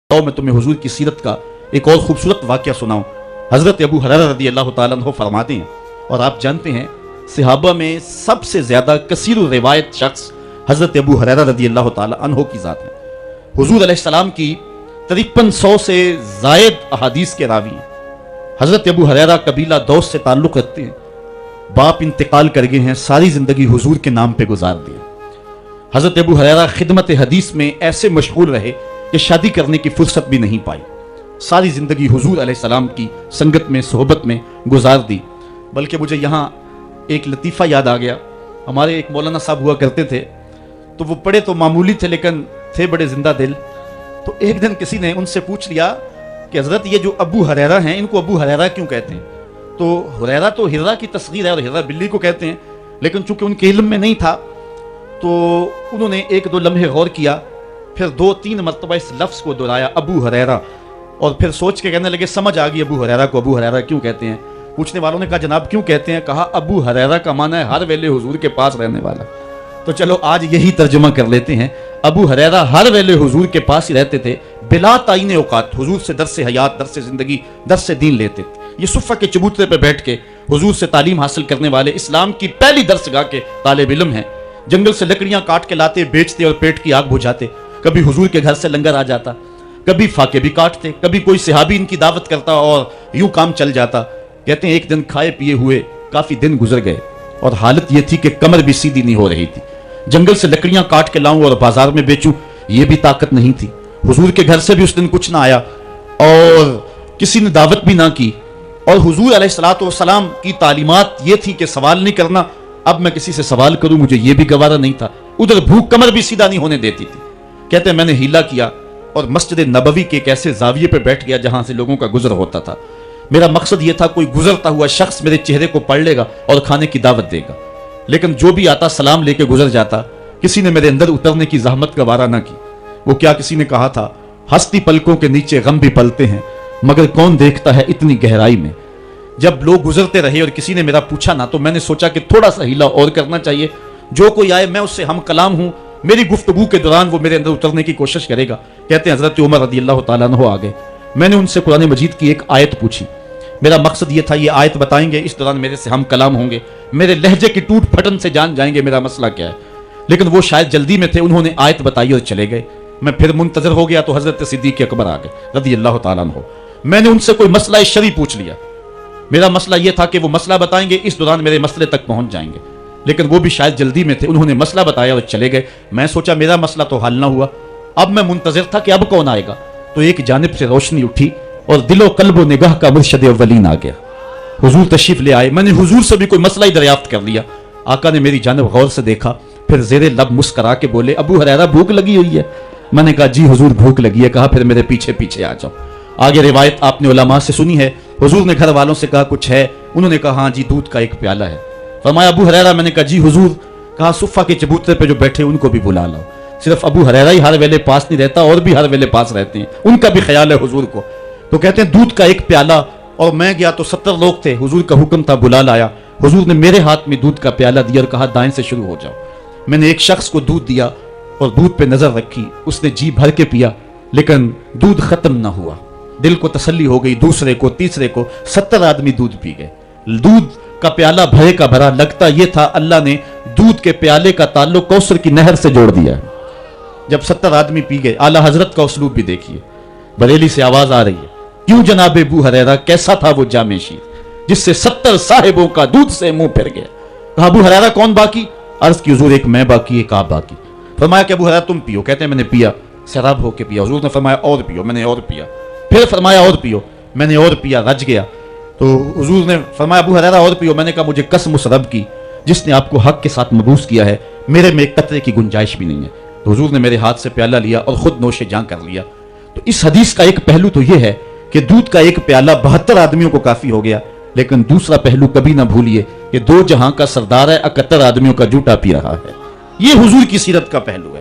आओ मैं तुम्हें हुजूर की सीरत का एक और खूबसूरत वाक़या सुनाऊं। हज़रत अबू हुरैरा रज़ी अल्लाह ताला अन्हु फरमाते हैं, और आप जानते हैं सहाबा में सबसे ज़्यादा कसीर रिवायत शख्स हज़रत अबू हुरैरा रज़ी अल्लाह ताला अन्हु की ज़ात है। हुजूर अलैहिस्सलाम की 5300 से ज़ायद अहादीस के रावी हैं। हज़रत अबू हुरैरा कबीला दौस से ताल्लुक़ रखते हैं। बाप इंतकाल कर गए हैं, सारी ज़िंदगी हुजूर के नाम पे गुजार दिया। हज़रत अबू हुरैरा खिदमत हदीस में ऐसे मशगूल रहे कि शादी करने की फुर्सत भी नहीं पाई। सारी ज़िंदगी हुजूर अलैहिस्सलाम की संगत में, सोहबत में गुजार दी। बल्कि मुझे यहाँ एक लतीफ़ा याद आ गया। हमारे एक मौलाना साहब हुआ करते थे, तो वो पढ़े तो मामूली थे लेकिन थे बड़े जिंदा दिल। तो एक दिन किसी ने उनसे पूछ लिया कि हज़रत ये जो अबू हुरैरा हैं, इनको अबू हुरैरा क्यों कहते हैं? तो हुरैरा तो हिर्रा की तस्गीर है और हिर्रा बिल्ली को कहते हैं, लेकिन चूंकि उनके इल्म में नहीं था तो उन्होंने एक दो लम्हे गौर किया, फिर 2-3 मरतबा इस लफ्ज़ को दोहराया, अबू हुरैरा, और फिर सोच के कहने लगे समझ आ गई अबू हुरैरा को अबू हुरैरा क्यों कहते हैं। पूछने वालों ने कहा जनाब क्यों कहते हैं? कहा अबू हुरैरा का माना है हर वेले हुजूर के पास रहने वाला। तो चलो आज यही तर्जुमा कर लेते हैं। अबू हुरैरा हर वेले हुजूर के पास ही रहते थे, बिला ताईन औकात हुजूर से दर्स हयात, दर्स जिंदगी, दर्स दीन लेते थे। ये सुफ़ा के चबूतरे पे बैठ के हुजूर से तालीम हासिल करने वाले इस्लाम की पहली दर्सगाह के तालिब इल्म हैं। जंगल से लकड़ियां काट के लाते, बेचते और पेट की आग बुझाते। कभी हुजूर के घर से लंगर आ जाता, कभी फाके भी काटते, कभी कोई सहाबी इनकी दावत करता और यूं काम चल जाता। कहते हैं एक दिन खाए पिए हुए काफी दिन गुजर गए और हालत यह थी कि कमर भी सीधी नहीं हो रही थी। जंगल से लकड़ियां काट के लाऊं और बाजार में बेचूं, यह भी ताकत नहीं थी। हुजूर के घर से भी उस दिन कुछ ना आया और किसी ने दावत भी ना की। और हुजूर अलैहिस्सलातु वस्सलाम की तालीमात ये थी कि सवाल नहीं करना। अब मैं किसी से सवाल करूं, मुझे यह भी गवारा नहीं था। उधर भूख कमर भी सीधा नहीं होने देती थी। कहते हैं मैंने हीला किया और मस्जिद नबवी के एक ऐसे जाविये पे बैठ गया जहां से लोगों का गुजर होता था। मेरा मकसद यह था कोई गुजरता हुआ शख्स मेरे चेहरे को पढ़ लेगा और खाने की दावत देगा, लेकिन जो भी आता सलाम लेके गुजर जाता। किसी ने मेरे अंदर उतरने की जहमत गवारा ना की। वो क्या किसी ने कहा था, हस्ती पलकों के नीचे गम भी पलते हैं मगर कौन देखता है इतनी गहराई में। जब लोग गुजरते रहे और किसी ने मेरा पूछा ना, तो मैंने सोचा कि थोड़ा सा हीला और करना चाहिए। जो कोई आए मैं उससे हम कलाम हूं, मेरी गुफ्तगू के दौरान वो मेरे अंदर उतरने की कोशिश करेगा। कहते हैं हजरत उमर रज़ी अल्लाह ताला अन्हु आ गए। मैंने उनसे कुरान मजीद की एक आयत पूछी। मेरा मकसद ये था ये आयत बताएंगे, इस दौरान मेरे से हम कलाम होंगे, मेरे लहजे की टूट फटन से जान जाएंगे मेरा मसला क्या है। लेकिन वो शायद जल्दी में थे, उन्होंने आयत बताई और चले गए। मैं फिर मुंतजर हो गया तो हजरत सिद्दीक़ अकबर आ गए रज़ी अल्लाह ताला अन्हु। मैंने उनसे कोई मसला शरई पूछ लिया। मेरा मसला यह था कि वो मसला बताएंगे, इस दौरान मेरे मसले तक पहुंच जाएंगे, लेकिन वो भी शायद जल्दी में थे। उन्होंने मसला बताया और चले गए। मैं सोचा मेरा मसला तो हल ना हुआ। अब मैं मुंतजिर था कि अब कौन आएगा। तो एक जानिब से रोशनी उठी और दिलो कल्बो निगाह का मुर्शद अव्वलीन आ गया। हुजूर तशरीफ ले आए। मैंने हुजूर से भी कोई मसला ही दरियाफ्त कर लिया। आका ने मेरी जानिब गौर से देखा, फिर जेरे लब मुस्करा के बोले अबू हुरैरा भूख लगी हुई है? मैंने कहा जी हुजूर भूख लगी है। कहा फिर मेरे पीछे पीछे आ जाओ। आगे रिवायत आपने उलमा से सुनी है। हुजूर ने घर वालों से कहा कुछ है? उन्होंने कहा हाँ जी दूध का एक प्याला है। फरमाया अबू हुरैरा? मैंने कहा जी हुजूर। कहा सुफ़ा के चबूतरे पे जो बैठे उनको भी बुला लाओ। सिर्फ अबू हुरैरा ही हर वेले पास नहीं रहता, और भी हर वेले पास रहते हैं, उनका भी ख्याल है हुजूर को। तो कहते हैं दूध का एक प्याला, और मैं गया तो 70 लोग थे। हुजूर का हुक्म था बुला लाया। हुजूर ने मेरे हाथ में दूध का प्याला दिया और कहा दाएं से शुरू हो जाओ। मैंने एक शख्स को दूध दिया और दूध पे नजर रखी। उसने जी भर के पिया, लेकिन दूध खत्म ना हुआ। दिल को तसल्ली हो गई। दूसरे को, तीसरे को, 70 आदमी दूध पी गए। दूध का प्याला भरे का भरा। लगता यह था अल्लाह ने दूध के प्याले का ताल्लुक कौसर की नहर से जोड़ दिया है। जब 70 आदमी पी गए, आला हजरत का उसलूब भी देखिए। बरेली से आवाज आ रही है, क्यों जनाब अबू हुरैरा कैसा था वो जामे शीर जिससे 70 साहिबों का दूध से मुंह फिर गया। कहा अबू हुरैरा कौन बाकी? अर्ज की हुजूर एक मैं बाकी, एक आप बाकी। फरमाया कि अबू हुरैरा तुम पियो। कहते हैं मैंने पिया, शराब होके पिया। हुजूर ने फरमाया और पियो। मैंने और पिया। फिर फरमाया और पियो। मैंने और पिया, रज गया। तो हुजूर ने फरमाया अबू हुरैरा और पियो। मैंने कहा मुझे कसम उस रब की जिसने आपको हक के साथ मबूस किया है, मेरे में एक कतरे की गुंजाइश भी नहीं है। तो हुजूर ने मेरे हाथ से प्याला लिया और खुद नोशे जां कर लिया। तो इस हदीस का एक पहलू तो यह है कि दूध का एक प्याला 72 आदमियों को काफी हो गया, लेकिन दूसरा पहलू कभी ना भूलिए कि 2 जहां का सरदार है, 71 आदमियों का जूटा पी रहा है। यह हुजूर की सीरत का पहलू है।